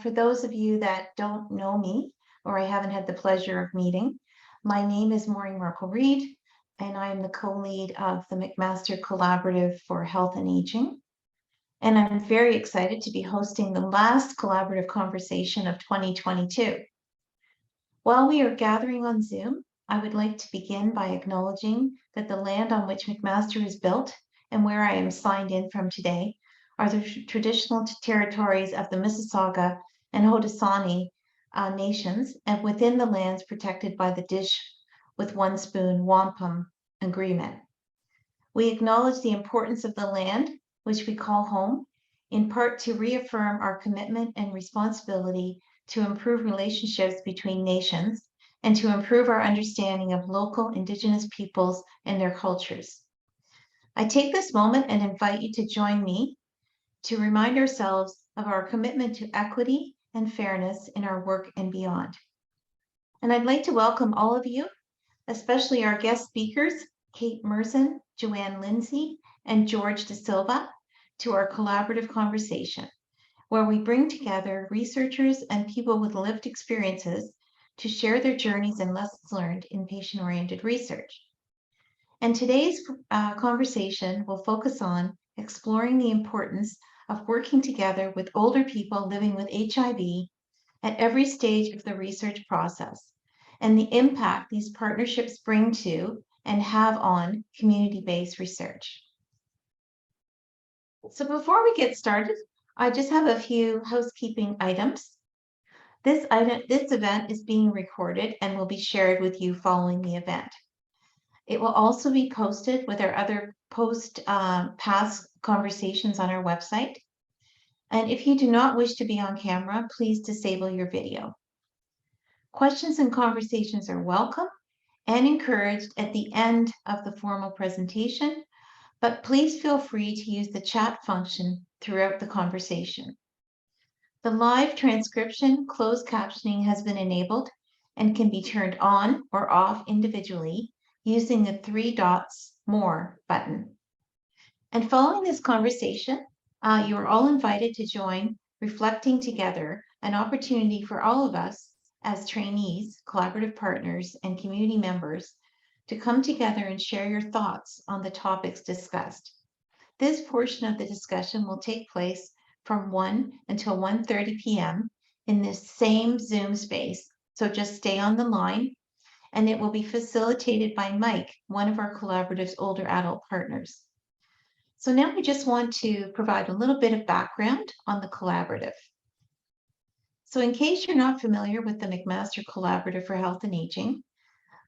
For those of you that don't know me or I haven't had the pleasure of meeting, my name is Maureen Merkel-Reed, and I'm the co-lead of the McMaster Collaborative for Health and Aging. And I'm very excited to be hosting the last collaborative conversation of 2022. While we are gathering on Zoom, I would like to begin by acknowledging that the land on which McMaster is built and where I am signed in from today are the traditional territories of the Mississauga and Haudenosaunee nations, and within the lands protected by the Dish with One Spoon Wampum Agreement. We acknowledge the importance of the land, which we call home, in part to reaffirm our commitment and responsibility to improve relationships between nations and to improve our understanding of local Indigenous peoples and their cultures. I take this moment and invite you to join me to remind ourselves of our commitment to equity and fairness in our work and beyond. And I'd like to welcome all of you, especially our guest speakers, Kate Murzin, Joanne Lindsay, and George De Silva, to our collaborative conversation, where we bring together researchers and people with lived experiences to share their journeys and lessons learned in patient-oriented research. And today's conversation will focus on exploring the importance of working together with older people living with HIV at every stage of the research process and the impact these partnerships bring to and have on community-based research. So before we get started, I just have a few housekeeping items. This event is being recorded and will be shared with you following the event. It will also be posted with our other past conversations on our website. And if you do not wish to be on camera, please disable your video. Questions and conversations are welcome and encouraged at the end of the formal presentation, but please feel free to use the chat function throughout the conversation. The live transcription closed captioning has been enabled and can be turned on or off individually using the 3 dots more button. And following this conversation, you are all invited to join Reflecting Together, an opportunity for all of us as trainees, collaborative partners, and community members to come together and share your thoughts on the topics discussed. This portion of the discussion will take place from 1 until 1:30 p.m. in this same Zoom space, so just stay on the line, and it will be facilitated by Mike, one of our collaborative's older adult partners. So now we just want to provide a little bit of background on the collaborative. So in case you're not familiar with the McMaster Collaborative for Health and Aging,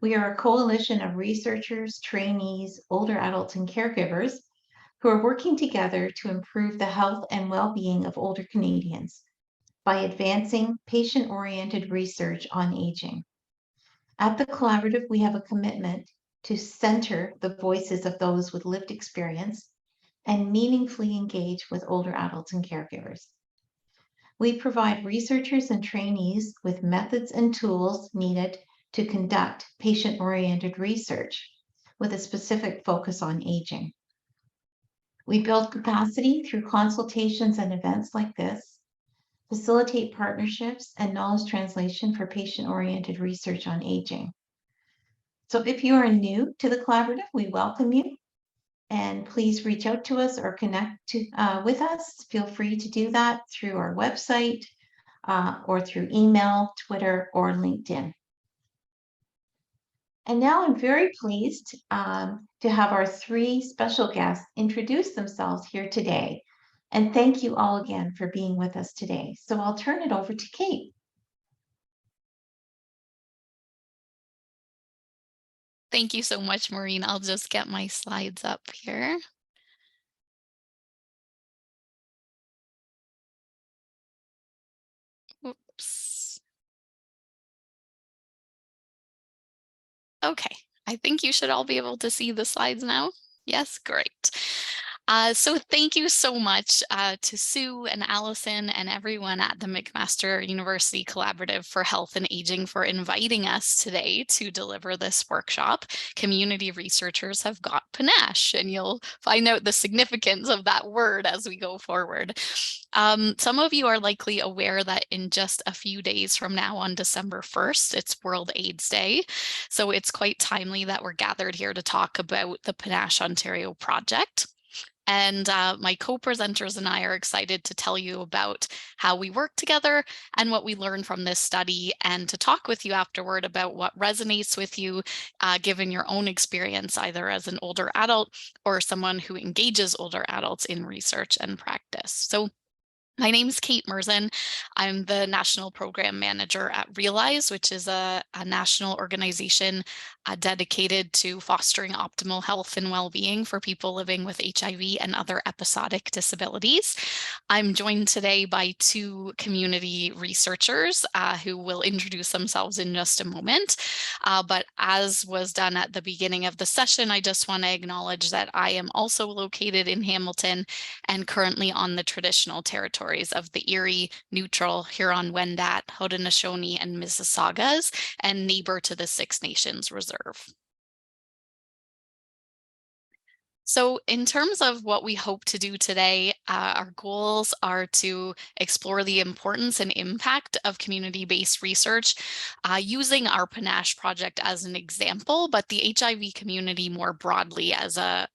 we are a coalition of researchers, trainees, older adults, and caregivers who are working together to improve the health and well-being of older Canadians by advancing patient-oriented research on aging. At the collaborative, we have a commitment to center the voices of those with lived experience and meaningfully engage with older adults and caregivers. We provide researchers and trainees with methods and tools needed to conduct patient-oriented research with a specific focus on aging. We build capacity through consultations and events like this, facilitate partnerships and knowledge translation for patient-oriented research on aging. So if you are new to the collaborative, we welcome you. And please reach out to us or connect with us. Feel free to do that through our website or through email, Twitter, or LinkedIn. And now I'm very pleased to have our 3 special guests introduce themselves here today. And thank you all again for being with us today. So I'll turn it over to Kate. Thank you so much, Maureen. I'll just get my slides up here. Oops. Okay, I think you should all be able to see the slides now. Yes, great. So thank you so much to Sue and Allison and everyone at the McMaster University Collaborative for Health and Aging for inviting us today to deliver this workshop. Community researchers have got panache, and you'll find out the significance of that word as we go forward. Some of you are likely aware that in just a few days from now on December 1st, it's World AIDS Day. So it's quite timely that we're gathered here to talk about the PANACHE Ontario project. And my co-presenters and I are excited to tell you about how we work together and what we learned from this study, and to talk with you afterward about what resonates with you, given your own experience, either as an older adult or someone who engages older adults in research and practice. So my name is Kate Murzin. I'm the National Program Manager at Realize, which is a national organization dedicated to fostering optimal health and well-being for people living with HIV and other episodic disabilities. I'm joined today by two community researchers who will introduce themselves in just a moment. But as was done at the beginning of the session, I just want to acknowledge that I am also located in Hamilton and currently on the traditional territories of the Erie, Neutral, Huron-Wendat, Haudenosaunee, and Mississaugas, and neighbor to the Six Nations Reserve. So in terms of what we hope to do today, our goals are to explore the importance and impact of community-based research using our PANACHE project as an example, but the HIV community more broadly as a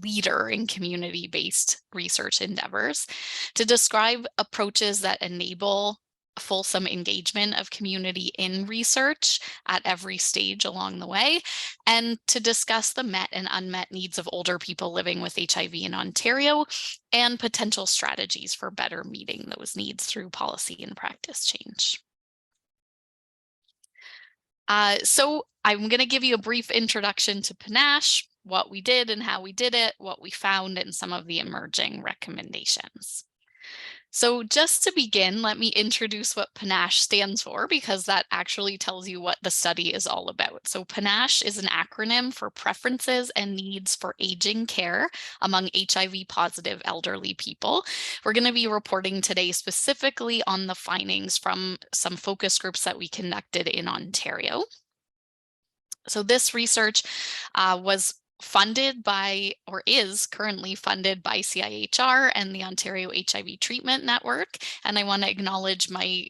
leader in community-based research endeavors, to describe approaches that enable fulsome engagement of community in research at every stage along the way, and to discuss the met and unmet needs of older people living with HIV in Ontario and potential strategies for better meeting those needs through policy and practice change. So I'm going to give you a brief introduction to PANACHE, what we did and how we did it, what we found, and some of the emerging recommendations. So just to begin, let me introduce what PANACHE stands for, because that actually tells you what the study is all about. So PANACHE is an acronym for Preferences and Needs for Aging Care Among HIV-Positive Elderly People. We're going to be reporting today specifically on the findings from some focus groups that we conducted in Ontario. So this research was funded by, or is currently funded by, CIHR and the Ontario HIV Treatment Network. And I want to acknowledge my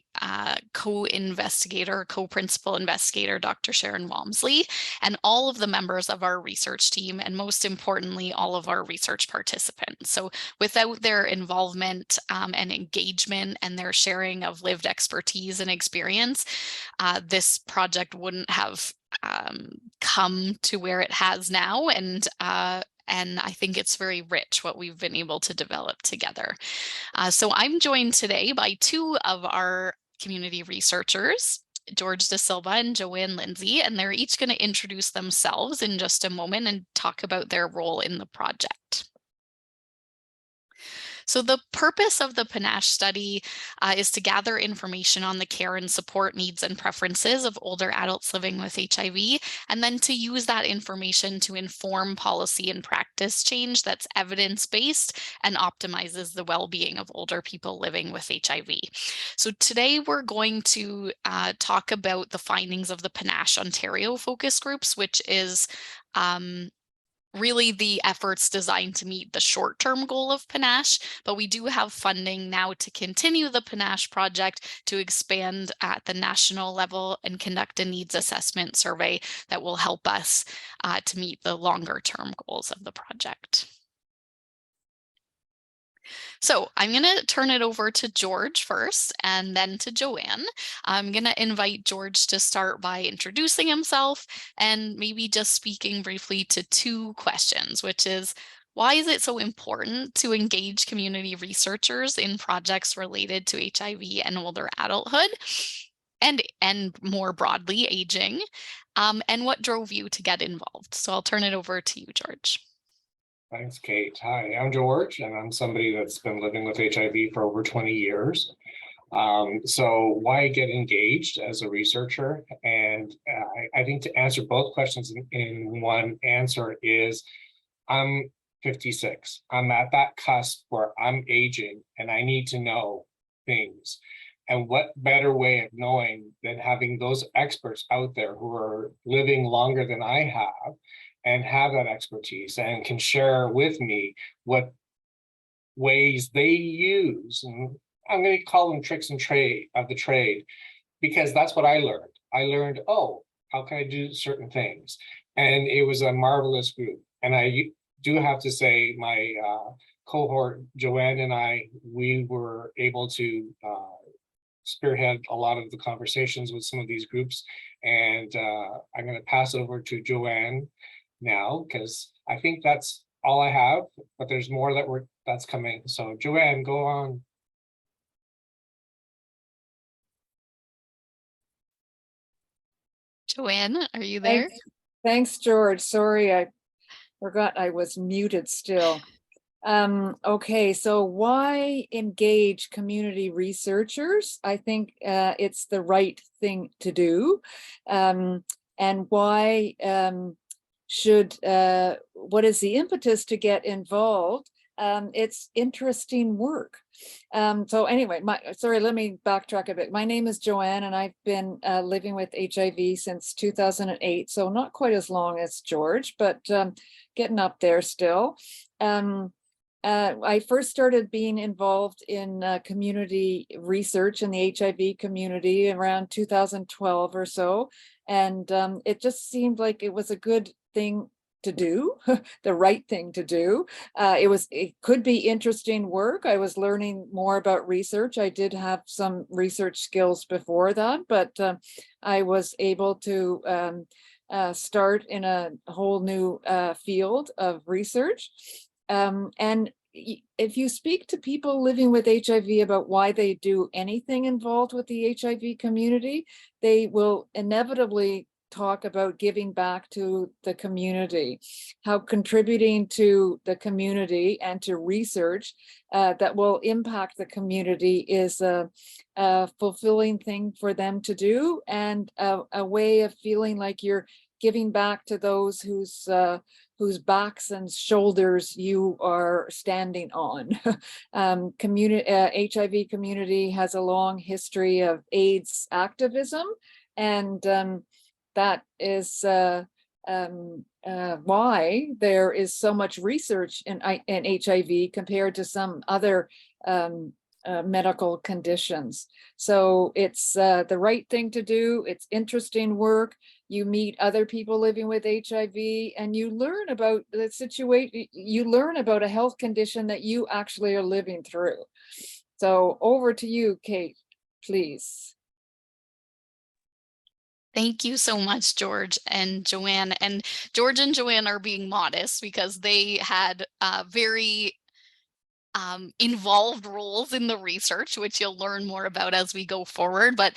co-investigator, co-principal investigator, Dr. Sharon Walmsley, and all of the members of our research team, and most importantly, all of our research participants. So without their involvement and engagement and their sharing of lived expertise and experience, this project wouldn't have come to where it has now, and I think it's very rich what we've been able to develop together. So I'm joined today by two of our community researchers, George Da Silva and Joanne Lindsay, and they're each going to introduce themselves in just a moment and talk about their role in the project. So the purpose of the PANACHE study is to gather information on the care and support needs and preferences of older adults living with HIV, and then to use that information to inform policy and practice change that's evidence-based and optimizes the well-being of older people living with HIV. So today we're going to talk about the findings of the PANACHE Ontario focus groups, which is really the efforts designed to meet the short-term goal of PANACHE, but we do have funding now to continue the PANACHE project, to expand at the national level and conduct a needs assessment survey that will help us to meet the longer-term goals of the project. So I'm going to turn it over to George first, and then to Joanne. I'm going to invite George to start by introducing himself and maybe just speaking briefly to two questions, which is, why is it so important to engage community researchers in projects related to HIV and older adulthood, and more broadly, aging, and what drove you to get involved? So I'll turn it over to you, George. Thanks, Kate. Hi, I'm George, and I'm somebody that's been living with HIV for over 20 years. So why get engaged as a researcher? And I think to answer both questions in one answer is, I'm 56. I'm at that cusp where I'm aging and I need to know things. And what better way of knowing than having those experts out there who are living longer than I have and have that expertise and can share with me what ways they use. And I'm going to call them tricks and trade of the trade, because that's what I learned. I learned, oh, how can I do certain things? And it was a marvelous group. And I do have to say, my cohort, Joanne and I, we were able to spearhead a lot of the conversations with some of these groups. And I'm going to pass over to Joanne now, because I think that's all I have, but there's more that's coming. So Joanne, go on. Joanne, are you there? Thanks, George. Sorry, I forgot I was muted still. Okay, so why engage community researchers? I think it's the right thing to do. And why what is the impetus to get involved? It's interesting work. So anyway, sorry, let me backtrack a bit. My name is Joanne, and I've been living with HIV since 2008, so not quite as long as George, but getting up there still. I first started being involved in community research in the HIV community around 2012 or so, and it just seemed like it was a good thing to do, the right thing to do. It could be interesting work. I was learning more about research. I did have some research skills before that, but I was able to start in a whole new field of research. And if you speak to people living with HIV about why they do anything involved with the HIV community, they will inevitably talk about giving back to the community, how contributing to the community and to research that will impact the community is a fulfilling thing for them to do, and a way of feeling like you're giving back to those whose backs and shoulders you are standing on. HIV community has a long history of AIDS activism, and that is why there is so much research in HIV compared to some other medical conditions. So it's the right thing to do. It's interesting work. You meet other people living with HIV, and you learn about the situation. You learn about a health condition that you actually are living through. So over to you, Kate, please. Thank you so much, George and Joanne. And George and Joanne are being modest because they had very involved roles in the research, which you'll learn more about as we go forward. But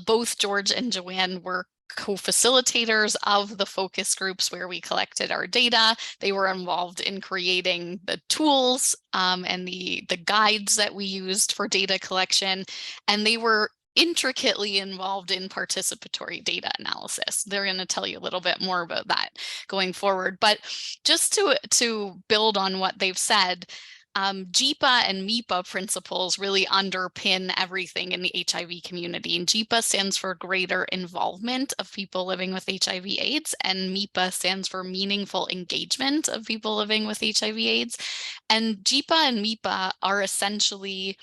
both George and Joanne were co-facilitators of the focus groups where we collected our data. They were involved in creating the tools and the guides that we used for data collection, and they were intricately involved in participatory data analysis. They're going to tell you a little bit more about that going forward. But just to build on what they've said, GIPA and MIPA principles really underpin everything in the HIV community. And GIPA stands for greater involvement of people living with HIV/AIDS, and MIPA stands for meaningful engagement of people living with HIV/AIDS. And GIPA and MIPA are essentially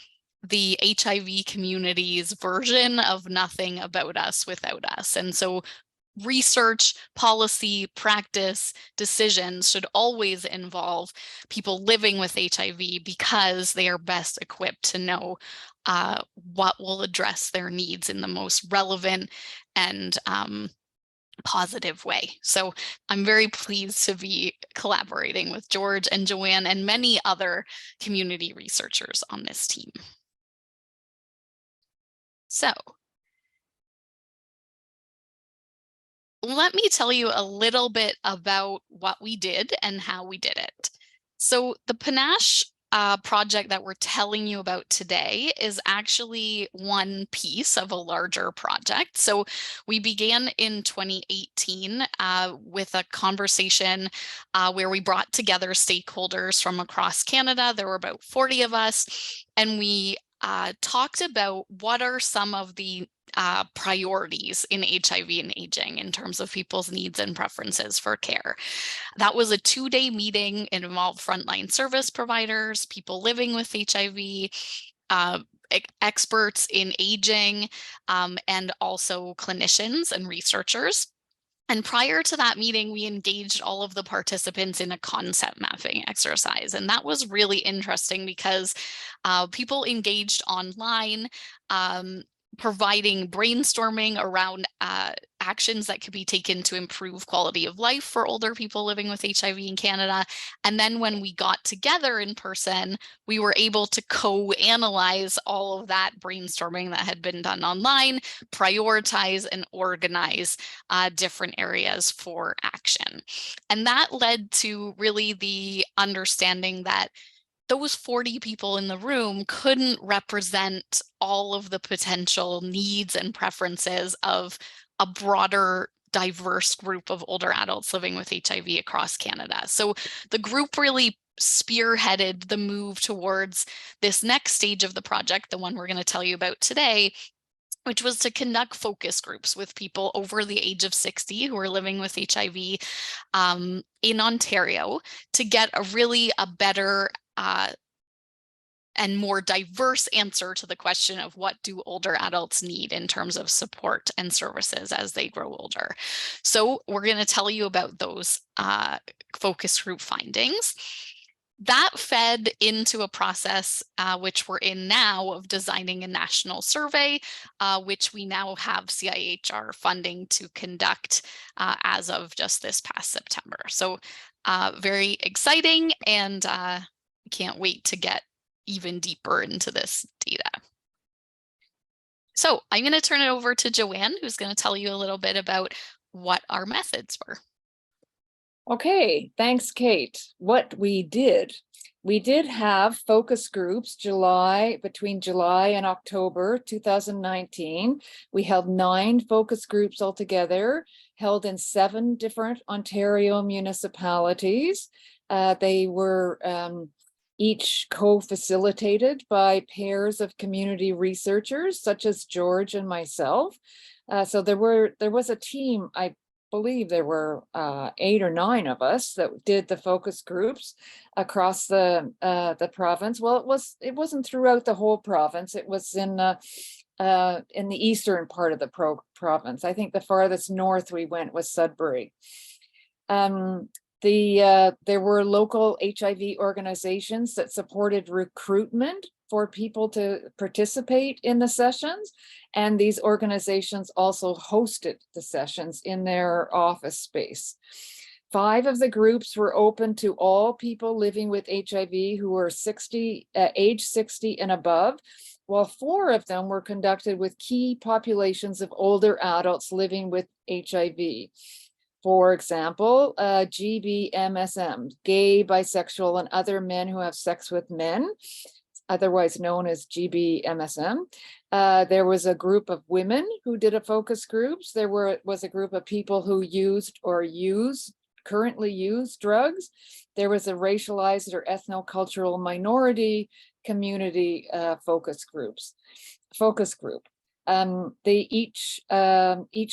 the HIV community's version of nothing about us without us. And so research, policy, practice, decisions should always involve people living with HIV because they are best equipped to know what will address their needs in the most relevant and positive way. So I'm very pleased to be collaborating with George and Joanne and many other community researchers on this team. So let me tell you a little bit about what we did and how we did it. So the PANACHE project that we're telling you about today is actually one piece of a larger project. So we began in 2018 with a conversation where we brought together stakeholders from across Canada. There were about 40 of us, and we talked about what are some of the priorities in HIV and aging in terms of people's needs and preferences for care. That was a 2-day meeting. It involved frontline service providers, people living with HIV, experts in aging, and also clinicians and researchers. And prior to that meeting, we engaged all of the participants in a concept mapping exercise. And that was really interesting because people engaged online, providing brainstorming around actions that could be taken to improve quality of life for older people living with HIV in Canada. And then when we got together in person, we were able to co-analyze all of that brainstorming that had been done online, prioritize and organize different areas for action. And that led to really the understanding that those 40 people in the room couldn't represent all of the potential needs and preferences of a broader, diverse group of older adults living with HIV across Canada. So the group really spearheaded the move towards this next stage of the project, the one we're going to tell you about today, which was to conduct focus groups with people over the age of 60 who are living with HIV in Ontario to get a better and more diverse answer to the question of what do older adults need in terms of support and services as they grow older. So we're going to tell you about those focus group findings. That fed into a process which we're in now of designing a national survey, which we now have CIHR funding to conduct as of just this past September. So very exciting, and can't wait to get even deeper into this data. So I'm going to turn it over to Joanne, who's going to tell you a little bit about what our methods were. Okay, thanks, Kate. What we did have focus groups between July and October 2019. We held 9 focus groups altogether, held in 7 different Ontario municipalities. They were each co-facilitated by pairs of community researchers, such as George and myself. So there was a team, I believe there were 8 or 9 of us that did the focus groups across the province. Well, it wasn't throughout the whole province. It was in the eastern part of the province. I think the farthest north we went was Sudbury. There were local HIV organizations that supported recruitment for people to participate in the sessions, and these organizations also hosted the sessions in their office space. 5 of the groups were open to all people living with HIV who were age 60 and above, while 4 of them were conducted with key populations of older adults living with HIV. For example, GBMSM, gay, bisexual, and other men who have sex with men, otherwise known as GBMSM. There was a group of women who did a focus groups. There was a group of people who used or currently use drugs. There was a racialized or ethnocultural minority community focus group. Each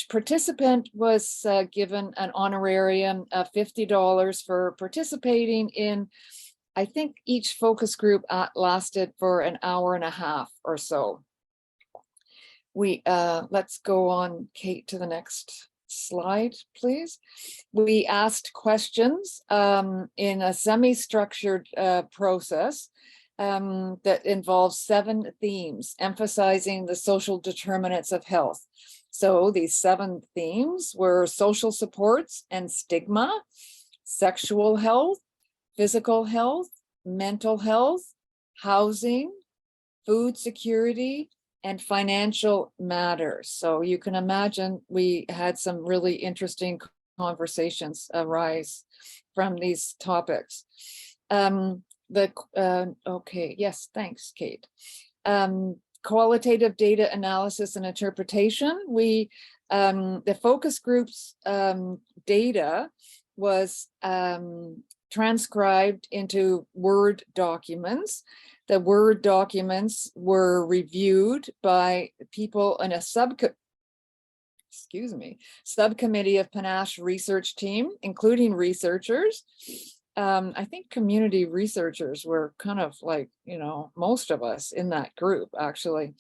participant was given an honorarium of $50 for participating in, I think each focus group lasted for an hour and a half or so. Let's go on, Kate, to the next slide, please. We asked questions in a semi-structured process that involves 7 themes, emphasizing the social determinants of health. So these 7 themes were social supports and stigma, sexual health, physical health, mental health, housing, food security, and financial matters. So you can imagine we had some really interesting conversations arise from these topics. Okay, yes, thanks, Kate. Qualitative data analysis and interpretation. The focus group's data was transcribed into Word documents. The Word documents were reviewed by people in a subcommittee of PANACHE research team, including researchers. I think community researchers were kind of like, most of us in that group, actually.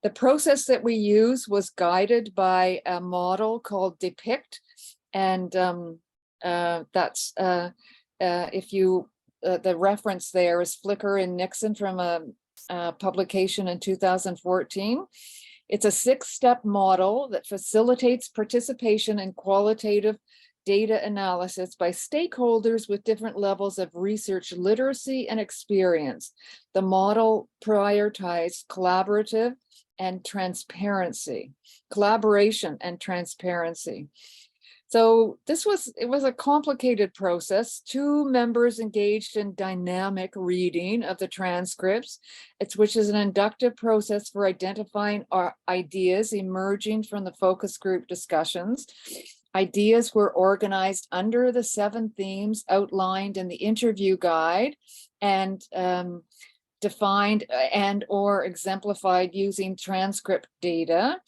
The process that we use was guided by a model called DEPICT. And that's, if you, the reference there is Flicker and Nixon from a publication in 2014. It's a 6-step model that facilitates participation in qualitative data analysis by stakeholders with different levels of research literacy and experience. The model prioritized collaboration and transparency. So it was a complicated process. 2 members engaged in dynamic reading of the transcripts, which is an inductive process for identifying our ideas emerging from the focus group discussions. Ideas were organized under the 7 themes outlined in the interview guide and defined and/or exemplified using transcript data.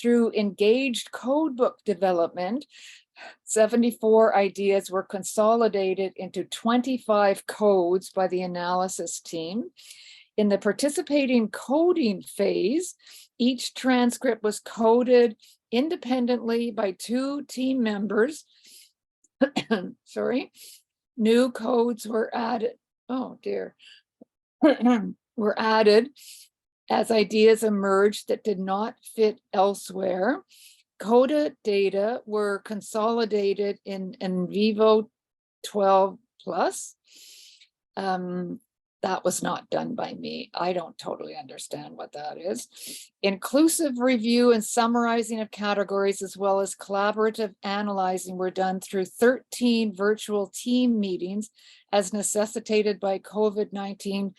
Through engaged codebook development, 74 ideas were consolidated into 25 codes by the analysis team. In the participating coding phase, each transcript was coded independently by 2 team members. Sorry. New codes were added. Oh dear. Were added as ideas emerged that did not fit elsewhere. Coded data were consolidated in Vivo 12 Plus. That was not done by me. I don't totally understand what that is. Inclusive review and summarizing of categories, as well as collaborative analyzing, were done through 13 virtual team meetings as necessitated by COVID-19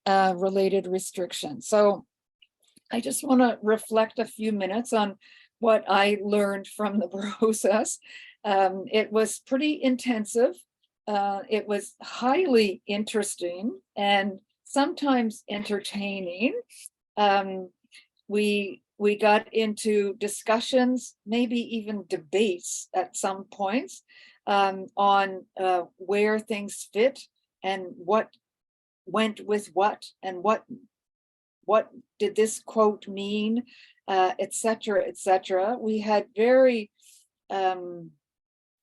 related restrictions. So I just want to reflect a few minutes on what I learned from the process. It was pretty intensive. It was highly interesting and sometimes entertaining. We got into discussions, maybe even debates at some points, on where things fit and what went with what, and what did this quote mean, et cetera, et cetera. We had very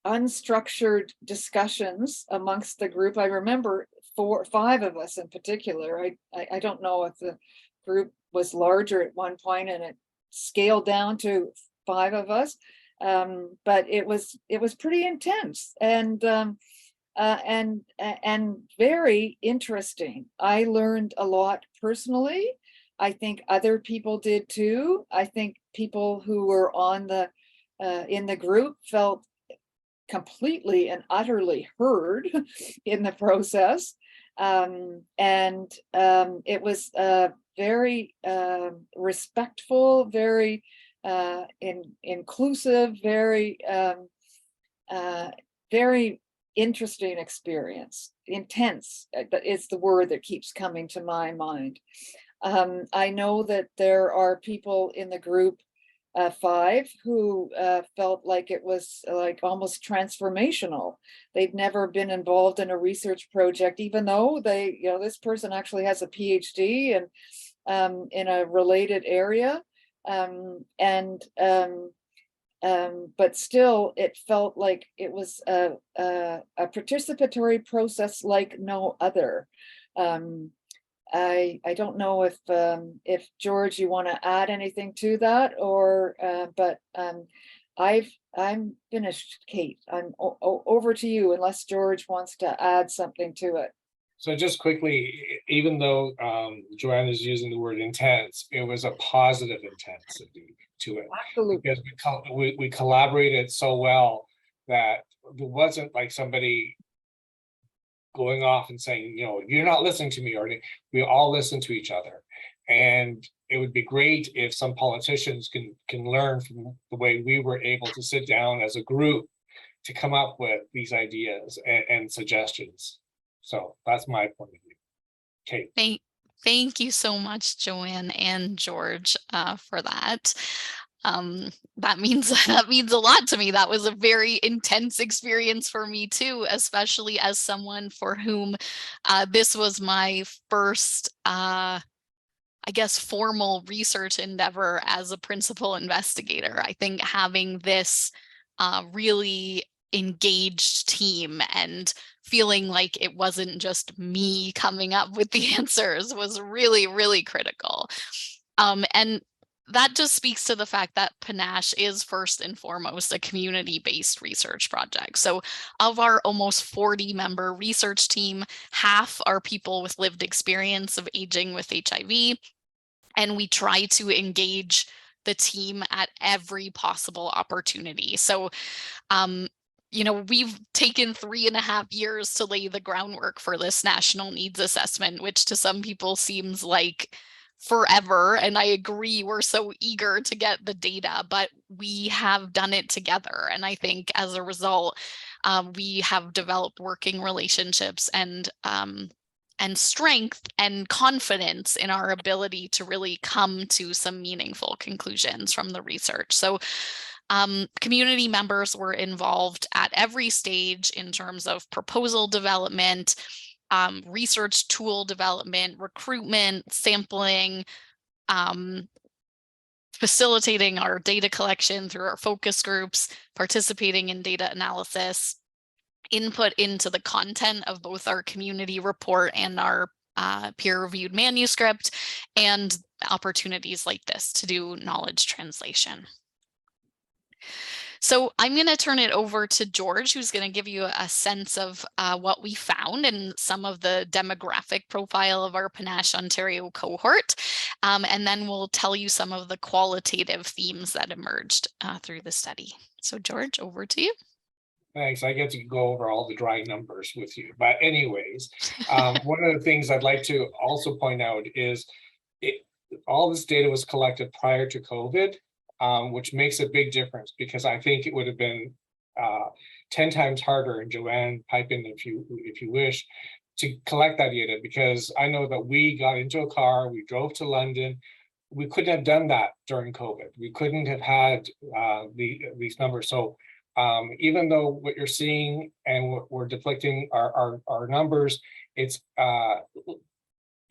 unstructured discussions amongst the group. I remember 4 or 5 of us in particular. I don't know if the group was larger at one point and it scaled down to 5 of us, but it was pretty intense and very interesting. I learned a lot personally. I think other people did too. I think people who were on the in the group felt completely and utterly heard in the process. It was very respectful, very inclusive, very interesting experience. Intense is the word that keeps coming to my mind. I know that there are people in the group 5 who felt like it was like almost transformational. They've never been involved in a research project, even though they, this person actually has a PhD and in a related area. But still, it felt like it was a participatory process like no other. I don't know if George, you want to add anything to that, or but I'm finished, Kate. I'm over to you, unless George wants to add something to it. So just quickly, even though Joanne is using the word intense, it was a positive intensity to it. Absolutely. Because we collaborated so well that it wasn't like somebody going off and saying, you know, you're not listening to me, or we all listen to each other. And it would be great if some politicians can learn from the way we were able to sit down as a group to come up with these ideas and suggestions. So that's my point of view. Kate. Thank you so much, Joanne and George, for that. That means a lot to me. That was a very intense experience for me too, especially as someone for whom this was my first, I guess, formal research endeavor as a principal investigator. I think having this really engaged team and feeling like it wasn't just me coming up with the answers was really, really critical. And that just speaks to the fact that PANACHE is first and foremost a community-based research project. So of our almost 40-member research team, half are people with lived experience of aging with HIV, and we try to engage the team at every possible opportunity. So, you know, we've taken 3.5 years to lay the groundwork for this national needs assessment, which to some people seems like forever. And I agree, we're so eager to get the data, but we have done it together. And I think as a result, we have developed working relationships and strength and confidence in our ability to really come to some meaningful conclusions from the research. So community members were involved at every stage in terms of proposal development, research tool development, recruitment, sampling, facilitating our data collection through our focus groups, participating in data analysis, input into the content of both our community report and our peer-reviewed manuscript, and opportunities like this to do knowledge translation. So I'm going to turn it over to George, who's going to give you a sense of what we found and some of the demographic profile of our PANACHE Ontario cohort. And then we'll tell you some of the qualitative themes that emerged through the study. So George, over to you. Thanks. I get to go over all the dry numbers with you. But anyways, one of the things I'd like to also point out is all this data was collected prior to COVID, which makes a big difference, because I think it would have been 10 times harder, and Joanne, pipe in if you wish, to collect that data, because I know that we got into a car, we drove to London. We couldn't have done that during COVID. We couldn't have had these numbers. So even though what you're seeing and what we're depicting are numbers, it's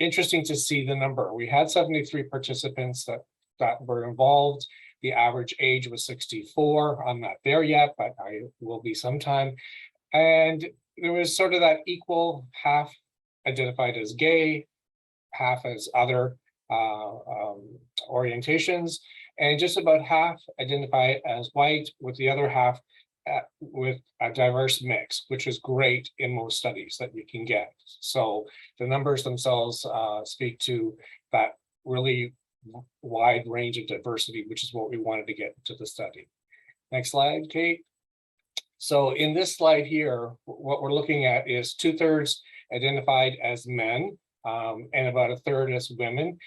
interesting to see the number. We had 73 participants that were involved. The average age was 64. I'm not there yet, but I will be sometime. And there was sort of that equal, half identified as gay, half as other orientations, and just about half identify as white, with the other half with a diverse mix, which is great in most studies that you can get. So the numbers themselves speak to that really wide range of diversity, which is what we wanted to get into the study. Next slide, Kate. So in this slide here, what we're looking at is 2/3 identified as men, and about 1/3 as women.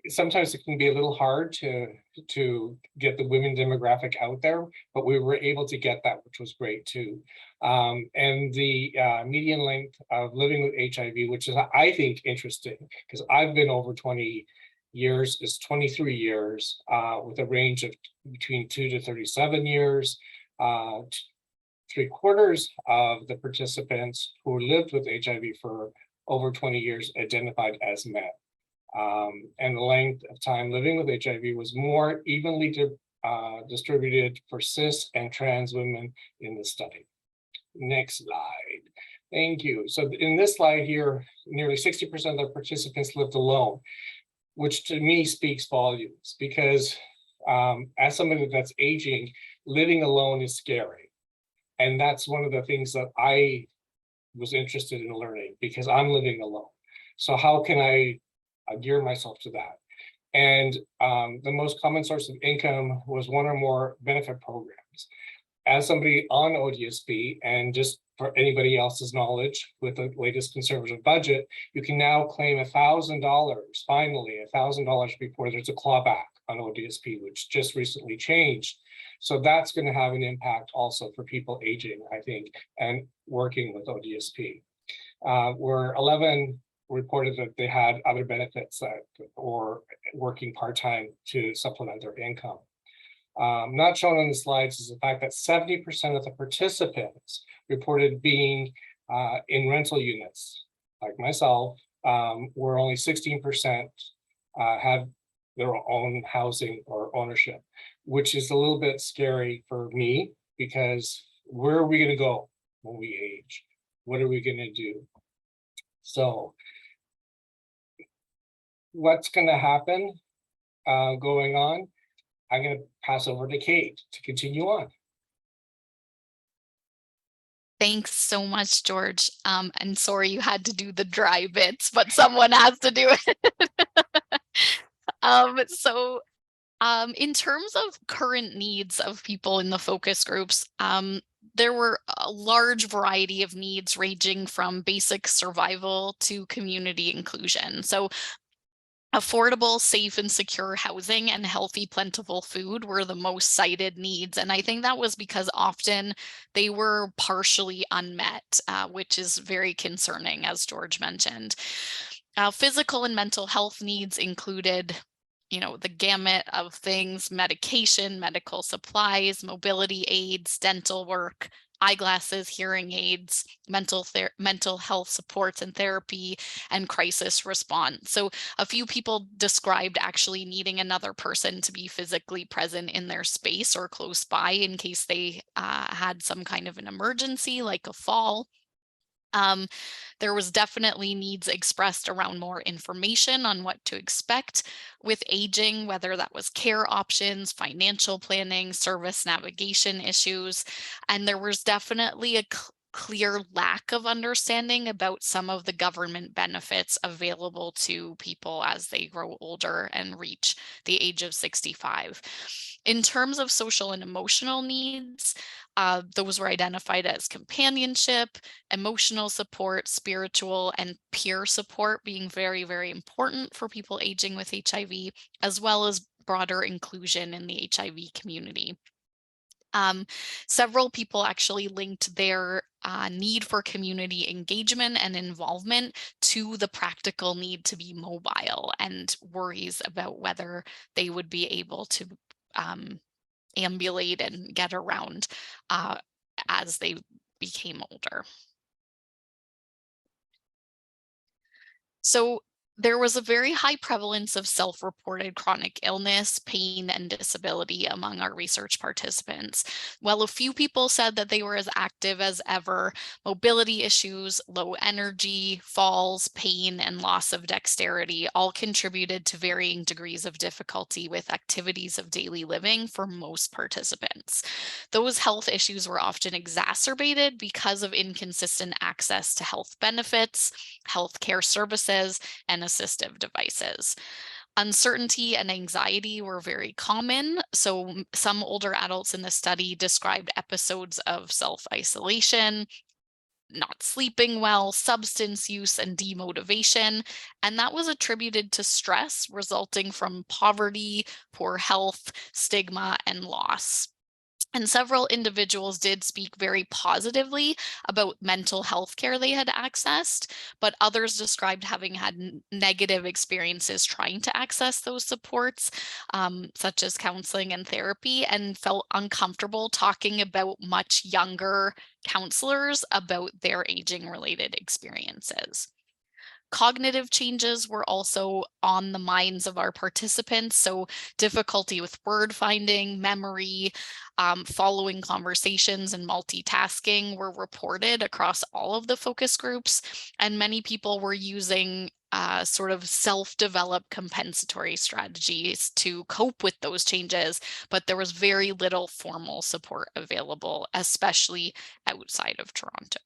Sometimes it can be a little hard to get the women demographic out there, but we were able to get that, which was great too. And the median length of living with HIV, which is, I think, interesting, because I've been over 20 years, is 23 years, with a range of between 2 to 37 years. 3/4 of the participants who lived with HIV for over 20 years identified as men. And the length of time living with HIV was more evenly distributed for cis and trans women in the study. Next slide. Thank you. So in this slide here, nearly 60% of the participants lived alone, which to me speaks volumes, because as somebody that's aging, living alone is scary. And that's one of the things that I was interested in learning, because I'm living alone. So how can I gear myself to that? And the most common source of income was one or more benefit programs. as somebody on ODSP, and just for anybody else's knowledge, with the latest conservative budget, you can now claim $1,000, finally $1,000 before there's a clawback on ODSP, which just recently changed. So that's going to have an impact also for people aging, I think, and working with ODSP. Where 11 reported that they had other benefits that, or working part-time to supplement their income. Not shown on the slides is the fact that 70% of the participants reported being in rental units, like myself, where only 16% had their own housing or ownership, which is a little bit scary for me, because where are we going to go when we age? What are we going to do? So what's going to happen going on? I'm going to pass over to Kate to continue on. Thanks so much, George. And sorry you had to do the dry bits, but someone has to do it. In terms of current needs of people in the focus groups, there were a large variety of needs ranging from basic survival to community inclusion. So affordable, safe, and secure housing and healthy, plentiful food were the most cited needs. And I think that was because often they were partially unmet, which is very concerning, as George mentioned. Physical and mental health needs included, the gamut of things: medication, medical supplies, mobility aids, dental work, eyeglasses, hearing aids, mental health supports and therapy, and crisis response. So a few people described actually needing another person to be physically present in their space or close by in case they had some kind of an emergency, like a fall. There was definitely needs expressed around more information on what to expect with aging, whether that was care options, financial planning, service navigation issues. And there was definitely a clear lack of understanding about some of the government benefits available to people as they grow older and reach the age of 65. In terms of social and emotional needs, those were identified as companionship, emotional support, spiritual, and peer support being very, very important for people aging with HIV, as well as broader inclusion in the HIV community. Several people actually linked their need for community engagement and involvement to the practical need to be mobile and worries about whether they would be able to ambulate and get around as they became older. So there was a very high prevalence of self-reported chronic illness, pain, and disability among our research participants. While a few people said that they were as active as ever, mobility issues, low energy, falls, pain, and loss of dexterity all contributed to varying degrees of difficulty with activities of daily living for most participants. Those health issues were often exacerbated because of inconsistent access to health benefits, healthcare services, and assistive devices. Uncertainty and anxiety were very common. So some older adults in the study described episodes of self-isolation, not sleeping well, substance use, and demotivation. And that was attributed to stress resulting from poverty, poor health, stigma, and loss. And several individuals did speak very positively about mental health care they had accessed, but others described having had negative experiences trying to access those supports, such as counseling and therapy, and felt uncomfortable talking about much younger counselors about their aging-related experiences. Cognitive changes were also on the minds of our participants. So difficulty with word finding, memory, following conversations, and multitasking were reported across all of the focus groups. And many people were using sort of self-developed compensatory strategies to cope with those changes, but there was very little formal support available, especially outside of Toronto.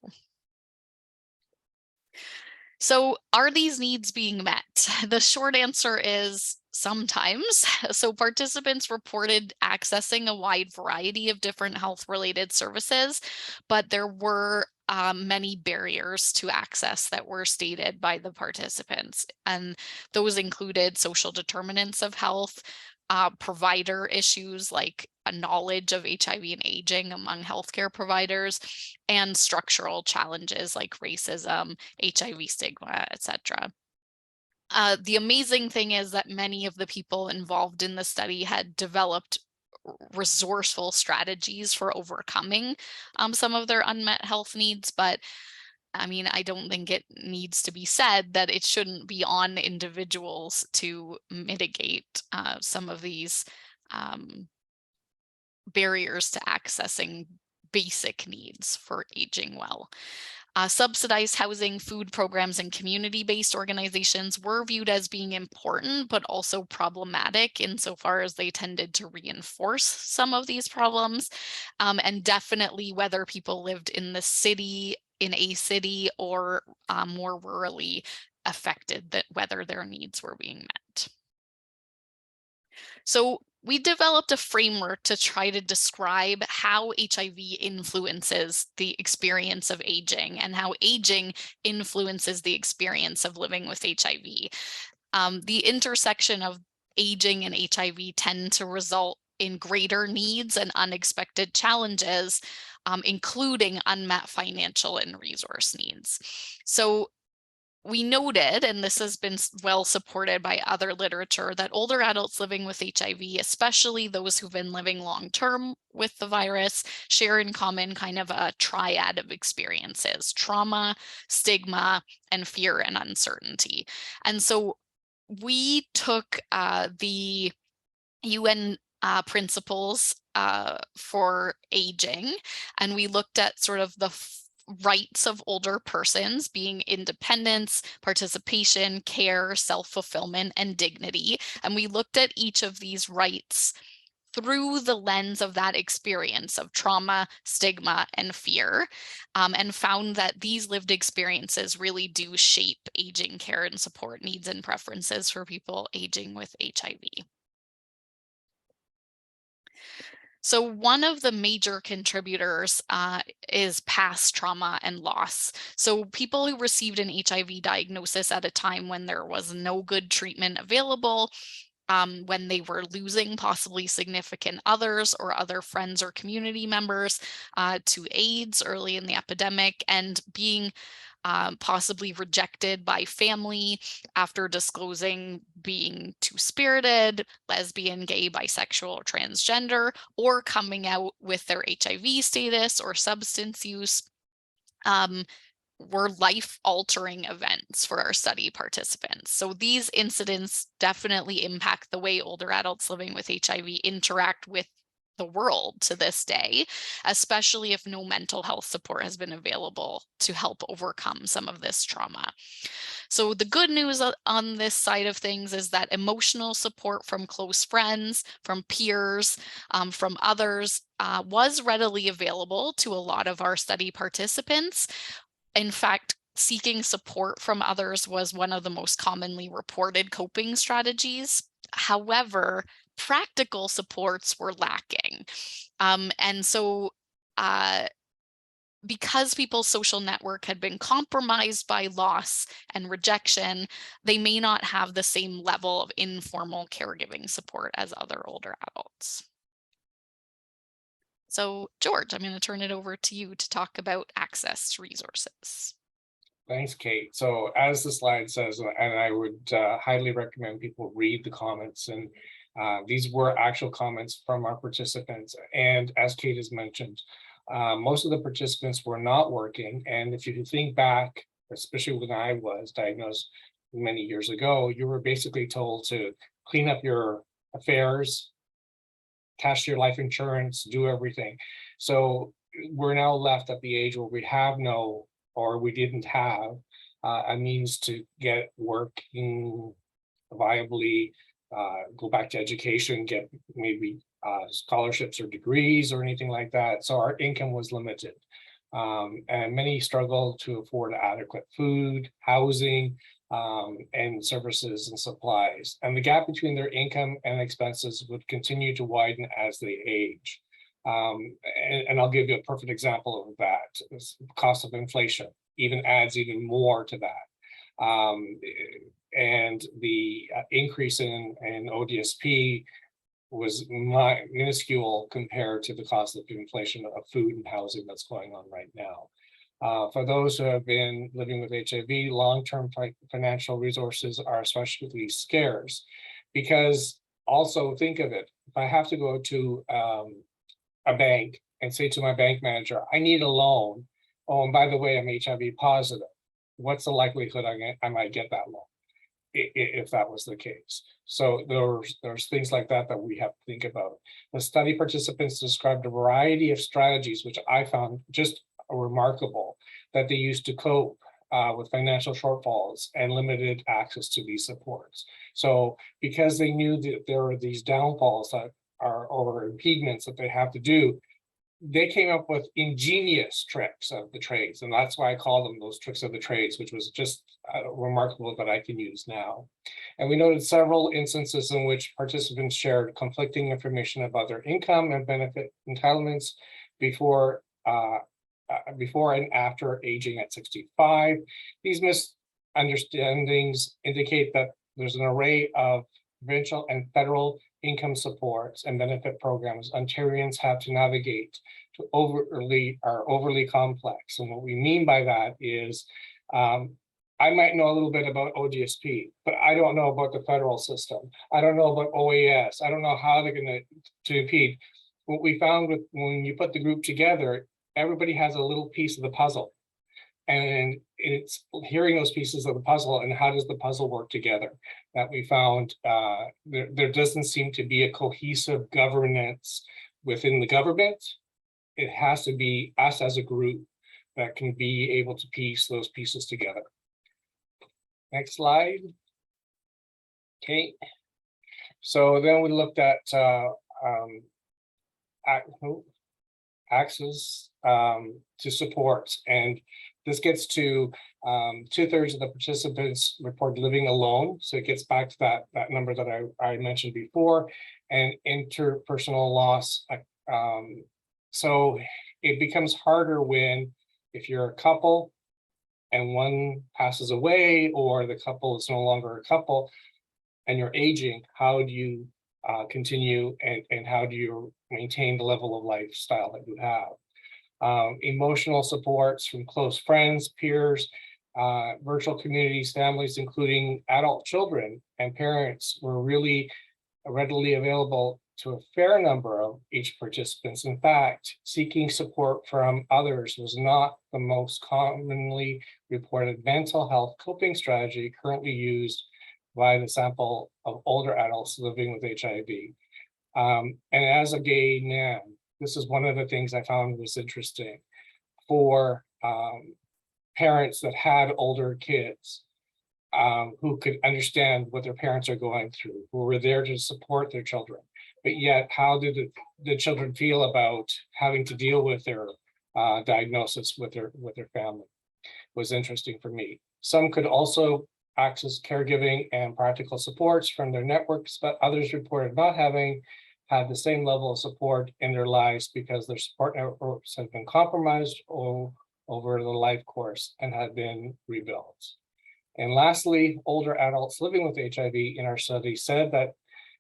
So are these needs being met? The short answer is sometimes. So participants reported accessing a wide variety of different health-related services, but there were many barriers to access that were stated by the participants. And those included social determinants of health, provider issues like a knowledge of HIV and aging among healthcare providers, and structural challenges like racism, HIV stigma, etc. The amazing thing is that many of the people involved in the study had developed resourceful strategies for overcoming some of their unmet health needs, but I mean, I don't think it needs to be said that it shouldn't be on individuals to mitigate some of these barriers to accessing basic needs for aging well. Subsidized housing, food programs, and community-based organizations were viewed as being important, but also problematic insofar as they tended to reinforce some of these problems. And definitely whether people lived in the city, in a city, or more rurally affected that whether their needs were being met. So we developed a framework to try to describe how HIV influences the experience of aging and how aging influences the experience of living with HIV. The intersection of aging and HIV tend to result in greater needs and unexpected challenges, including unmet financial and resource needs. So we noted, and this has been well supported by other literature, that older adults living with HIV, especially those who've been living long-term with the virus, share in common kind of a triad of experiences: trauma, stigma, and fear and uncertainty. And so we took the UN principles for aging, and we looked at sort of the rights of older persons being independence, participation, care, self-fulfillment, and dignity. And we looked at each of these rights through the lens of that experience of trauma, stigma, and fear, and found that these lived experiences really do shape aging care and support needs and preferences for people aging with HIV. So one of the major contributors is past trauma and loss. So people who received an HIV diagnosis at a time when there was no good treatment available, when they were losing possibly significant others or other friends or community members to AIDS early in the epidemic, and being possibly rejected by family after disclosing being two-spirited, lesbian, gay, bisexual, or transgender, or coming out with their HIV status or substance use. Were life-altering events for our study participants. So these incidents definitely impact the way older adults living with HIV interact with the world to this day, especially if no mental health support has been available to help overcome some of this trauma. So the good news on this side of things is that emotional support from close friends, from peers, from others was readily available to a lot of our study participants. In fact, seeking support from others was one of the most commonly reported coping strategies. However, practical supports were lacking. And so because people's social network had been compromised by loss and rejection, they may not have the same level of informal caregiving support as other older adults. So, George, I'm going to turn it over to you to talk about access to resources. Thanks, Kate. So as the slide says, and I would highly recommend people read the comments, and these were actual comments from our participants. And as Kate has mentioned, most of the participants were not working. And if you think back, especially when I was diagnosed many years ago, you were basically told to clean up your affairs, cash your life insurance, do everything. So we're now left at the age where we have no, or we didn't have a means to get working viably, go back to education, get maybe scholarships or degrees or anything like that. So our income was limited. And many struggle to afford adequate food, housing, and services and supplies. And the gap between their income and expenses would continue to widen as they age. And I'll give you a perfect example of that. This cost of inflation even adds even more to that. And the increase in ODSP was minuscule compared to the cost of inflation of food and housing that's going on right now. For those who have been living with HIV, long-term financial resources are especially scarce, because also think of it, if I have to go to a bank and say to my bank manager, I need a loan. Oh, and by the way, I'm HIV positive. What's the likelihood I might get that loan if that was the case? So there's things like that that we have to think about. The study participants described a variety of strategies, which I found just remarkable, that they used to cope with financial shortfalls and limited access to these supports. So because they knew that there were these downfalls that are or impediments that they have to do, they came up with ingenious tricks of the trades. And that's why I call them those tricks of the trades, which was just remarkable that I can use now. And we noted several instances in which participants shared conflicting information about their income and benefit entitlements before and after aging at 65. These misunderstandings indicate that there's an array of provincial and federal income supports and benefit programs Ontarians have to navigate to are overly complex. And what we mean by that is I might know a little bit about ODSP, but I don't know about the federal system. I don't know about OAS. I don't know how they're going to impede. What we found with when you put the group together, everybody has a little piece of the puzzle. And it's hearing those pieces of the puzzle and how does the puzzle work together that we found there doesn't seem to be a cohesive governance within the government. It has to be us as a group that can be able to piece those pieces together. Next slide. Okay. So then we looked at access to supports, and this gets to 2/3 of the participants report living alone. So it gets back to that number that I mentioned before, and interpersonal loss. So it becomes harder if you're a couple and one passes away, or the couple is no longer a couple and you're aging. How do you continue and how do you maintain the level of lifestyle that you have? Emotional supports from close friends, peers, virtual communities, families, including adult children and parents, were really readily available to a fair number of each participants. In fact, seeking support from others was not the most commonly reported mental health coping strategy currently used by the sample of older adults living with HIV. And as a gay man, this is one of the things I found was interesting for parents that had older kids who could understand what their parents are going through, who were there to support their children. But yet, how did the children feel about having to deal with their diagnosis with their family? Was interesting for me. Some could also access caregiving and practical supports from their networks, but others reported not having had the same level of support in their lives because their support networks have been compromised over the life course and had been rebuilt. And lastly, older adults living with HIV in our study said that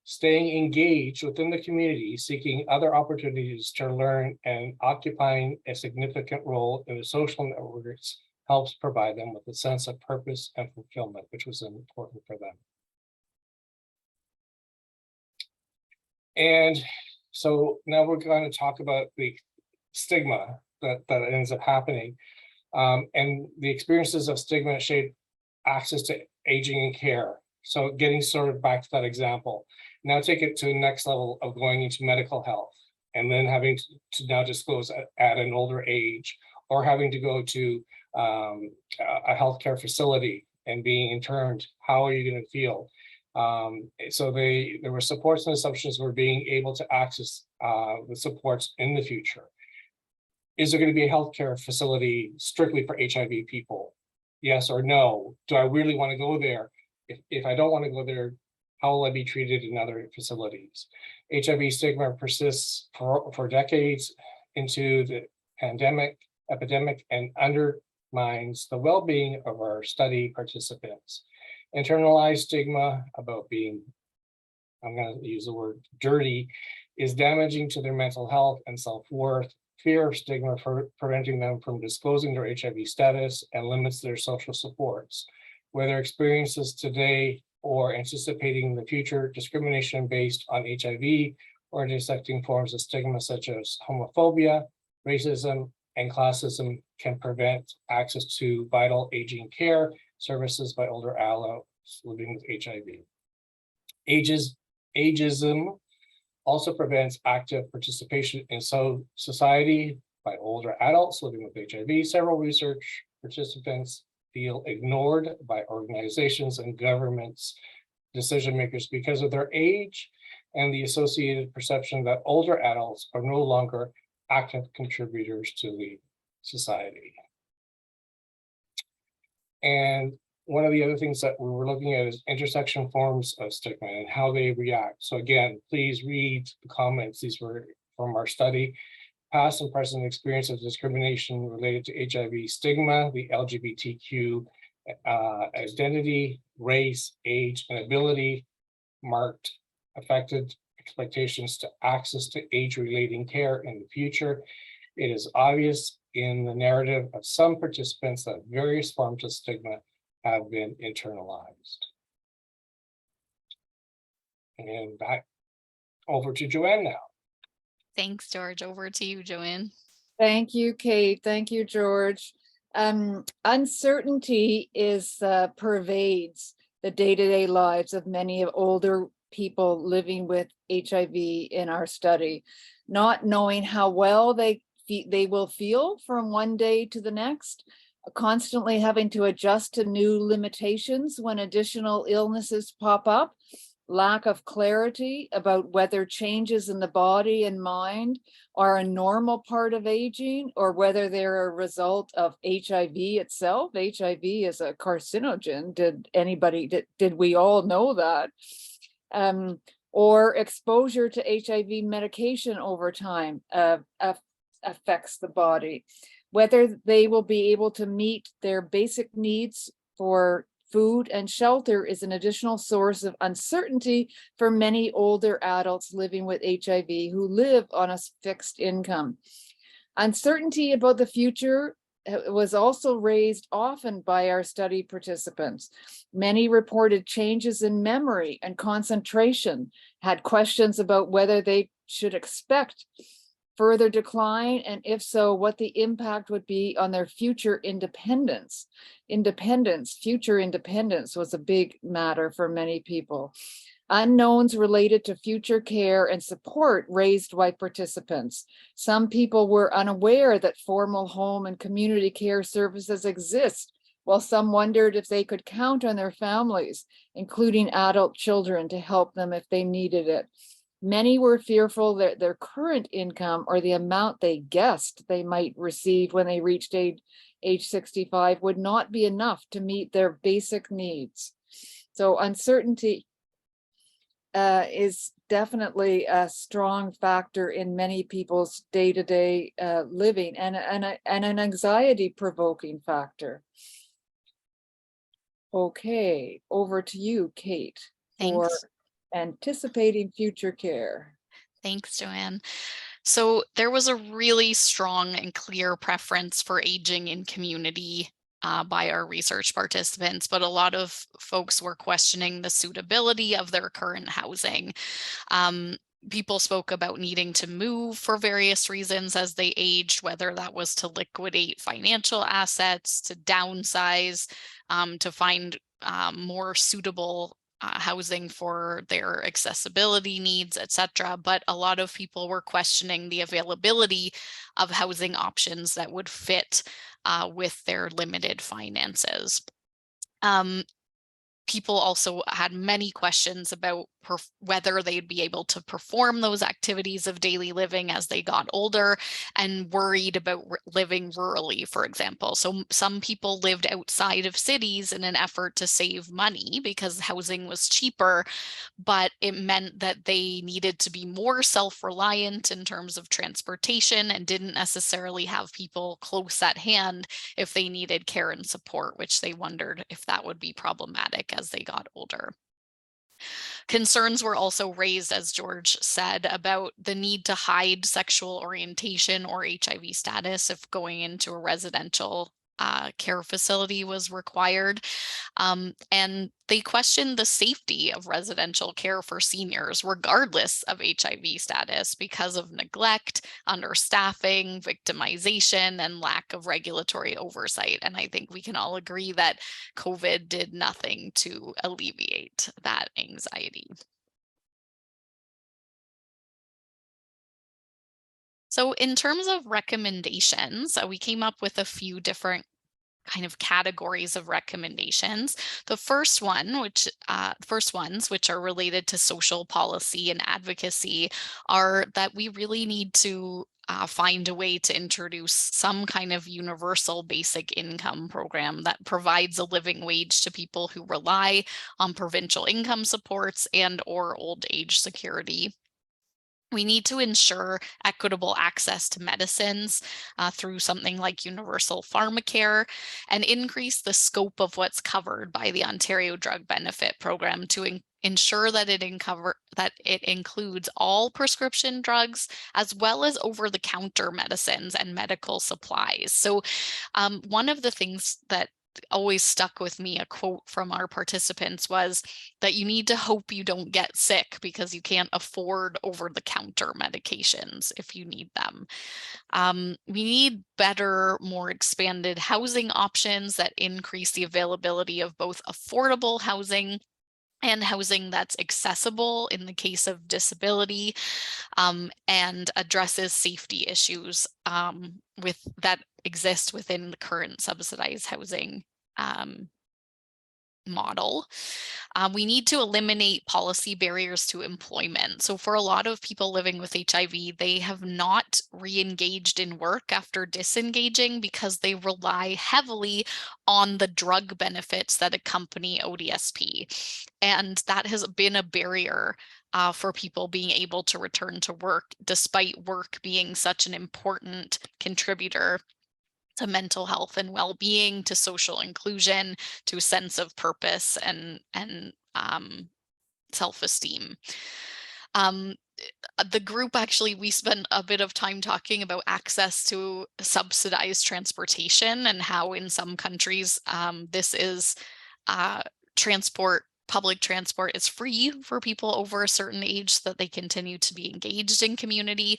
staying engaged within the community, seeking other opportunities to learn and occupying a significant role in the social networks helps provide them with a sense of purpose and fulfillment, which was important for them. And so now we're going to talk about the stigma that ends up happening. And the experiences of stigma shape access to aging and care. So getting sort of back to that example, now take it to the next level of going into medical health and then having to now disclose at an older age, or having to go to a healthcare facility and being interned. How are you going to feel? So there were supports and assumptions for being able to access the supports in the future. is there going to be a healthcare facility strictly for HIV people? Yes or no? Do I really want to go there? If I don't want to go there, how will I be treated in other facilities? HIV stigma persists for decades into the epidemic, and undermines the well-being of our study participants. Internalized stigma about being, I'm going to use the word dirty, is damaging to their mental health and self-worth. Fear of stigma for preventing them from disclosing their HIV status and limits their social supports. Whether experiences today or anticipating the future, discrimination based on HIV or intersecting forms of stigma such as homophobia, racism, and classism can prevent access to vital aging care services by older adults living with HIV. Ageism also prevents active participation in society by older adults living with HIV. Several research participants feel ignored by organizations and governments, decision makers because of their age and the associated perception that older adults are no longer active contributors to the society. And one of the other things that we were looking at is intersection forms of stigma and how they react. So again, please read the comments. These were from our study. Past and present experience of discrimination related to HIV stigma, the LGBTQ identity, race, age, and ability marked affected expectations to access to age-relating care in the future. It is obvious in the narrative of some participants that various forms of stigma have been internalized. And back over to Joanne now. Thanks, George. Over to you, Joanne. Thank you, Kate. Thank you, George. Uncertainty pervades the day-to-day lives of many of older people living with HIV in our study, not knowing how well they will feel from one day to the next, constantly having to adjust to new limitations when additional illnesses pop up, lack of clarity about whether changes in the body and mind are a normal part of aging or whether they're a result of HIV itself. HIV is a carcinogen. Did we all know that? Or exposure to HIV medication over time affects the body. Whether they will be able to meet their basic needs for food and shelter is an additional source of uncertainty for many older adults living with HIV who live on a fixed income. Uncertainty about the future was also raised often by our study participants. Many reported changes in memory and concentration, had questions about whether they should expect further decline, and if so, what the impact would be on their future independence. Future independence was a big matter for many people. Unknowns related to future care and support raised by participants. Some people were unaware that formal home and community care services exist, while some wondered if they could count on their families, including adult children, to help them if they needed it. Many were fearful that their current income or the amount they guessed they might receive when they reached age 65 would not be enough to meet their basic needs. So uncertainty is definitely a strong factor in many people's day-to-day living, and an anxiety-provoking factor. Okay, over to you, Kate, for Thanks. anticipating future care. Thanks, Joanne. So there was a really strong and clear preference for aging in community by our research participants, but a lot of folks were questioning the suitability of their current housing. People spoke about needing to move for various reasons as they aged, whether that was to liquidate financial assets, to downsize, to find more suitable housing for their accessibility needs, etc. But a lot of people were questioning the availability of housing options that would fit with their limited finances. People also had many questions about whether they'd be able to perform those activities of daily living as they got older, and worried about living rurally, for example. So some people lived outside of cities in an effort to save money because housing was cheaper, but it meant that they needed to be more self-reliant in terms of transportation and didn't necessarily have people close at hand if they needed care and support, which they wondered if that would be problematic as they got older. Concerns were also raised, as George said, about the need to hide sexual orientation or HIV status if going into a residential care facility was required. And they questioned the safety of residential care for seniors, regardless of HIV status, because of neglect, understaffing, victimization, and lack of regulatory oversight. And I think we can all agree that COVID did nothing to alleviate that anxiety. So in terms of recommendations, we came up with a few different kind of categories of recommendations. The first ones, which are related to social policy and advocacy, are that we really need to find a way to introduce some kind of universal basic income program that provides a living wage to people who rely on provincial income supports and or old age security. We need to ensure equitable access to medicines through something like universal pharmacare, and increase the scope of what's covered by the Ontario Drug Benefit Program to ensure that it includes all prescription drugs as well as over-the-counter medicines and medical supplies. So one of the things that always stuck with me, a quote from our participants, was that you need to hope you don't get sick because you can't afford over-the-counter medications if you need them. We need better, more expanded housing options that increase the availability of both affordable housing and housing that's accessible in the case of disability, and addresses safety issues that exist within the current subsidized housing model. We need to eliminate policy barriers to employment. So for a lot of people living with HIV, they have not re-engaged in work after disengaging because they rely heavily on the drug benefits that accompany ODSP. And that has been a barrier for people being able to return to work, despite work being such an important contributor to mental health and well-being, to social inclusion, to a sense of purpose and self-esteem. The group, actually, we spent a bit of time talking about access to subsidized transportation and how in some countries this is public transport is free for people over a certain age so that they continue to be engaged in community.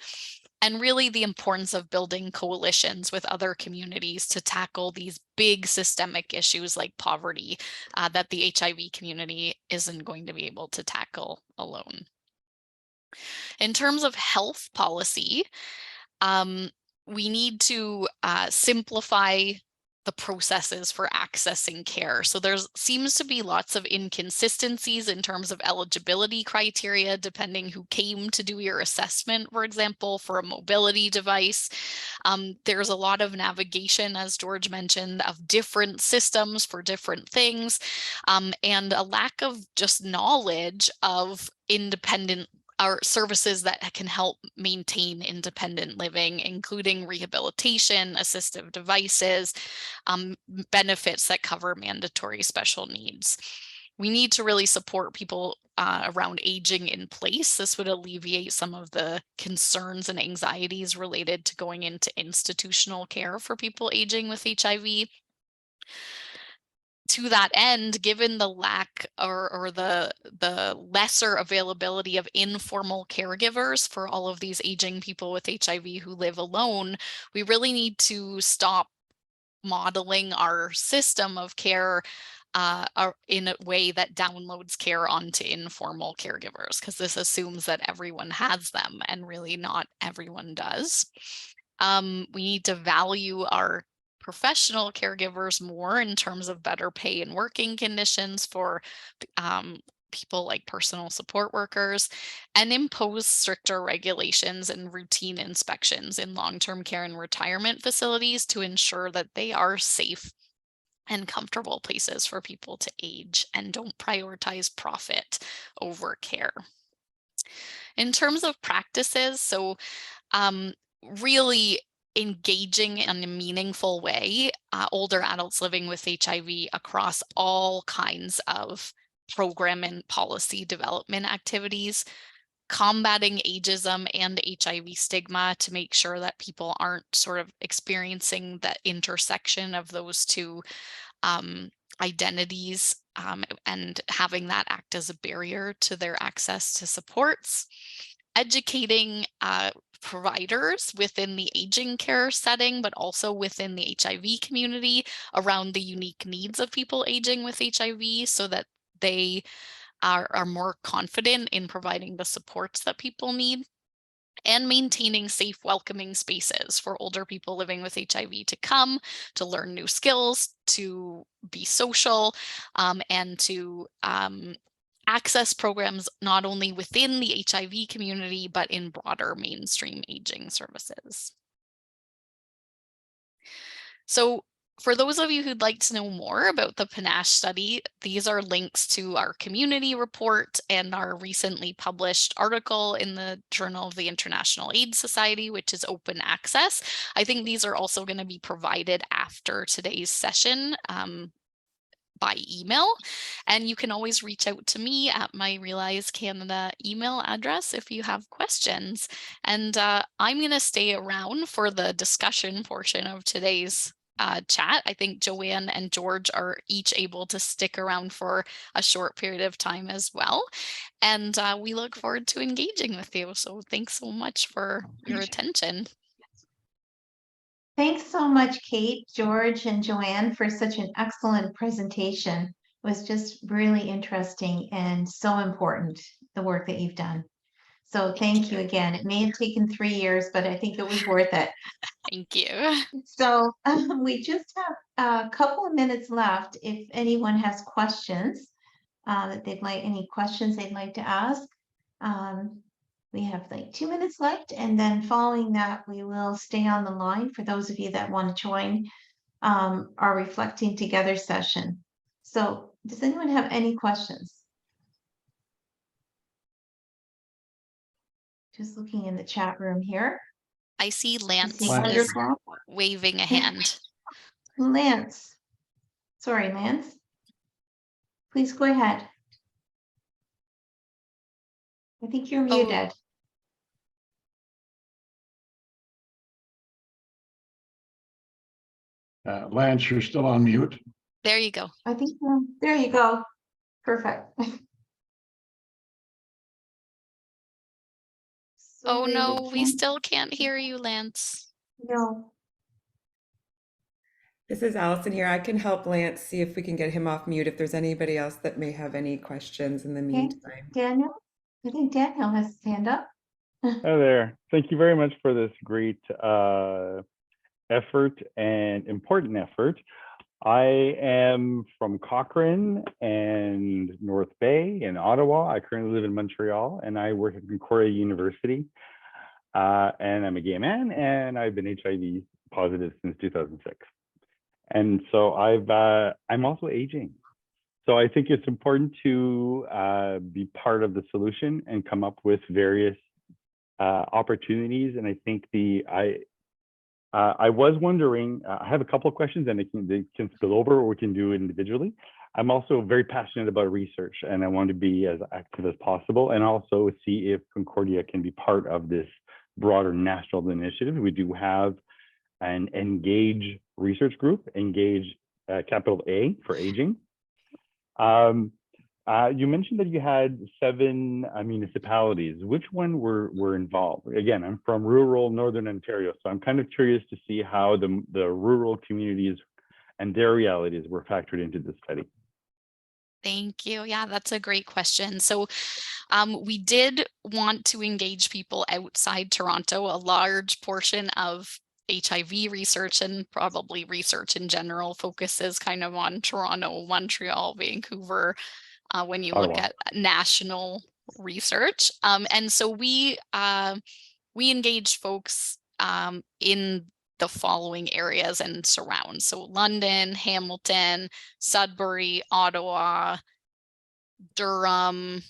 And really the importance of building coalitions with other communities to tackle these big systemic issues like poverty that the HIV community isn't going to be able to tackle alone. In terms of health policy, we need to simplify the processes for accessing care. So there seems to be lots of inconsistencies in terms of eligibility criteria, depending who came to do your assessment, for example, for a mobility device. There's a lot of navigation, as George mentioned, of different systems for different things, and a lack of just knowledge of independent our services that can help maintain independent living, including rehabilitation, assistive devices, benefits that cover mandatory special needs. We need to really support people around aging in place. This would alleviate some of the concerns and anxieties related to going into institutional care for people aging with HIV. To that end, given the lack or the lesser availability of informal caregivers for all of these aging people with HIV who live alone, we really need to stop modeling our system of care in a way that downloads care onto informal caregivers, because this assumes that everyone has them, and really not everyone does. We need to value our professional caregivers more in terms of better pay and working conditions for people like personal support workers, and impose stricter regulations and routine inspections in long-term care and retirement facilities to ensure that they are safe and comfortable places for people to age and don't prioritize profit over care. In terms of practices, so really engaging in a meaningful way older adults living with HIV across all kinds of program and policy development activities, combating ageism and HIV stigma to make sure that people aren't sort of experiencing the intersection of those two identities, and having that act as a barrier to their access to supports, educating providers within the aging care setting, but also within the HIV community around the unique needs of people aging with HIV so that they are more confident in providing the supports that people need, and maintaining safe, welcoming spaces for older people living with HIV to come, to learn new skills, to be social, and to access programs not only within the HIV community, but in broader mainstream aging services. So for those of you who'd like to know more about the PANACHE study, these are links to our community report and our recently published article in the Journal of the International AIDS Society, which is open access. I think these are also going to be provided after today's session by email, and you can always reach out to me at my Realize Canada email address if you have questions. And I'm going to stay around for the discussion portion of today's chat. I think Joanne and George are each able to stick around for a short period of time as well. And we look forward to engaging with you. So thanks so much for your attention. Thanks so much, Kate, George, and Joanne, for such an excellent presentation. It was just really interesting and so important, the work that you've done. So thank you again. It may have taken 3 years, but I think it was worth it. Thank you. So we just have a couple of minutes left. If anyone has questions any questions they'd like to ask. We have like 2 minutes left, and then following that, we will stay on the line for those of you that want to join our Reflecting Together session. So does anyone have any questions? Just looking in the chat room here. I see Lance is waving a hand. Lance. Sorry, Lance. Please go ahead. I think you're muted. Lance, you're still on mute. There you go. I think there you go. Perfect. Oh no, we still can't hear you, Lance. No. This is Allison here. I can help Lance see if we can get him off mute if there's anybody else that may have any questions in the meantime. Daniel? I think Daniel has his hand up. Hi there. Thank you very much for this great effort and important effort. I am from Cochrane and North Bay in Ottawa. I currently live in Montreal, and I work at Concordia University. And I'm a gay man, and I've been HIV positive since 2006. And so I'm also aging. So I think it's important to be part of the solution and come up with various opportunities. And I think I was wondering, I have a couple of questions, and they can spill over, or we can do it individually. I'm also very passionate about research, and I want to be as active as possible, and also see if Concordia can be part of this broader national initiative. We do have an Engage research group, Engage capital A for aging. You mentioned that you had 7 municipalities. Which one were involved? Again, I'm from rural Northern Ontario, so I'm kind of curious to see how the rural communities and their realities were factored into this study. Thank you. Yeah, that's a great question. So we did want to engage people outside Toronto. A large portion of HIV research, and probably research in general, focuses kind of on Toronto, Montreal, Vancouver, when you look Ottawa. at national research. And so we engaged folks in the following areas and surrounds. So London, Hamilton, Sudbury, Ottawa, Durham.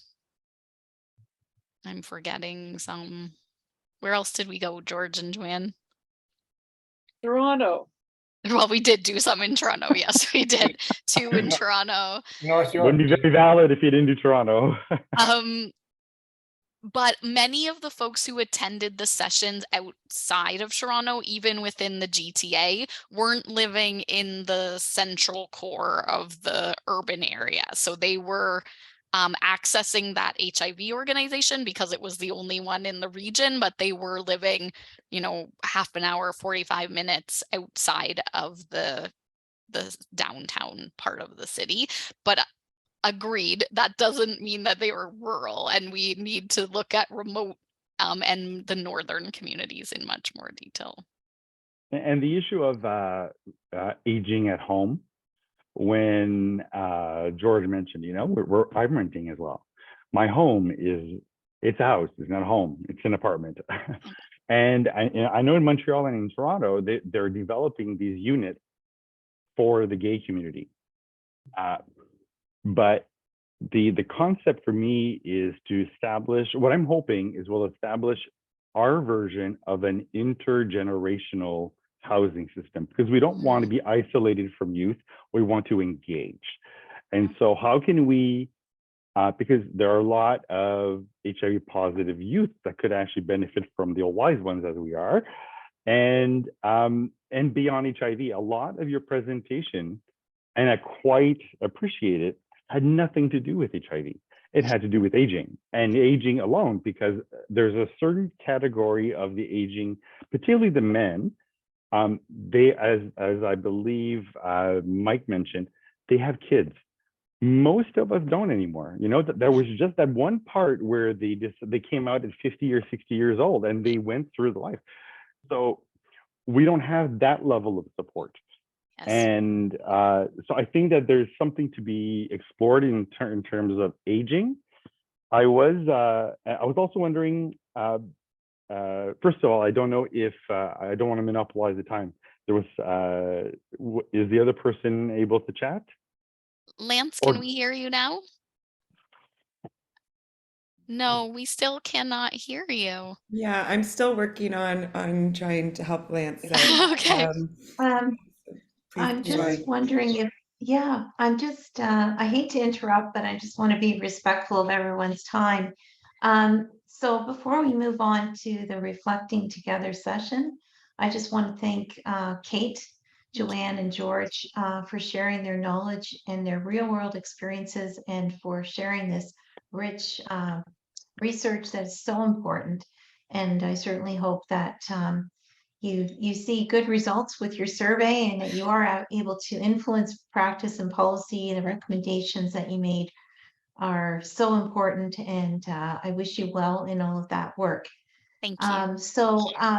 I'm forgetting some. Where else did we go, George and Joanne? Toronto. Well, we did do some in Toronto. Yes, we did. 2 in Toronto. North York. Wouldn't be very valid if you didn't do Toronto. But many of the folks who attended the sessions outside of Toronto, even within the GTA, weren't living in the central core of the urban area. So they were accessing that HIV organization because it was the only one in the region, but they were living, half an hour, 45 minutes outside of the downtown part of the city. But agreed, that doesn't mean that they were rural, and we need to look at remote and the northern communities in much more detail. And the issue of aging at home, when George mentioned, I'm renting as well. My home it's a house, it's not a home, it's an apartment. And I know in Montreal and in Toronto, they're developing these units for the gay community. But the concept for me is to establish, what I'm hoping is we'll establish our version of an intergenerational housing system, because we don't want to be isolated from youth. We want to engage. And so how can we, because there are a lot of HIV positive youth that could actually benefit from the old wise ones as we are, and beyond HIV, a lot of your presentation, and I quite appreciate it, had nothing to do with HIV. It had to do with aging, and aging alone, because there's a certain category of the aging, particularly the men, they, as I believe Mike mentioned, they have kids. Most of us don't anymore. There was just that one part where they came out at 50 or 60 years old and they went through the life. So we don't have that level of support. Yes. And so I think that there's something to be explored in terms of aging. I was also wondering, first of all, I don't know if, I don't want to monopolize the time. There was, is the other person able to chat? Lance, can we hear you now? No, we still cannot hear you. Yeah, I'm still working on trying to help Lance. Okay. I'm just wondering if, I hate to interrupt, but I just want to be respectful of everyone's time. So before we move on to the Reflecting Together session, I just want to thank Kate, Joanne, and George for sharing their knowledge and their real world experiences, and for sharing this rich research that is so important. And I certainly hope that you see good results with your survey, and that you are able to influence practice and policy. The recommendations that you made are so important, and I wish you well in all of that work. Thank you.